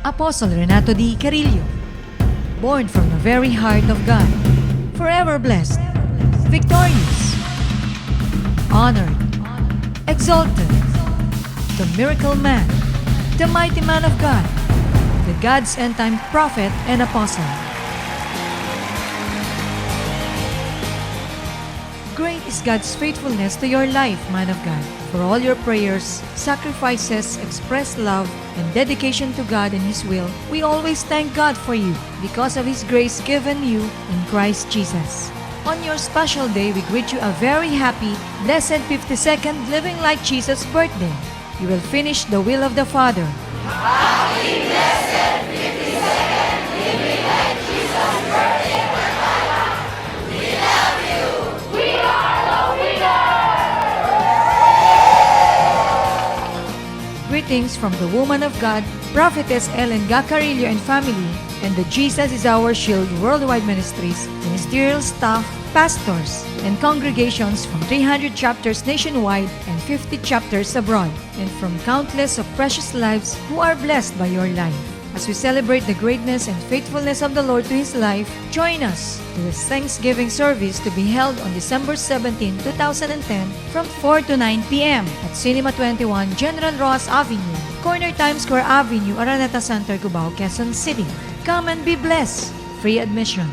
Apostle Renato D. Carillo, born from the very heart of God, forever blessed, victorious, honored, exalted, the miracle man, the mighty man of God, the God's end-time prophet and apostle. Great is God's faithfulness to your life, man of God. For all your prayers, sacrifices, expressed love, and dedication to God and His will, we always thank God for you because of His grace given you in Christ Jesus. On your special day, we greet you a very happy, blessed 52nd Living Like Jesus birthday. You will finish the will of the Father. Happy, blessed 52nd Living Like Jesus birthday, Tatay! We love you! We are the winners! Greetings from the woman of God, Prophetess Ellen Gacarillo and family, and the Jesus is Our Shield Worldwide Ministries, ministerial staff, pastors, and congregations from 300 chapters nationwide and 50 chapters abroad, and from countless of precious lives who are blessed by your life. As we celebrate the greatness and faithfulness of the Lord to His life, join us to this Thanksgiving service to be held on December 17, 2010 from 4 to 9 p.m. at Cinema 21 General Ross Avenue, corner Times Square Avenue, Araneta Center, Cubao, Quezon City. Come and be blessed. Free admission.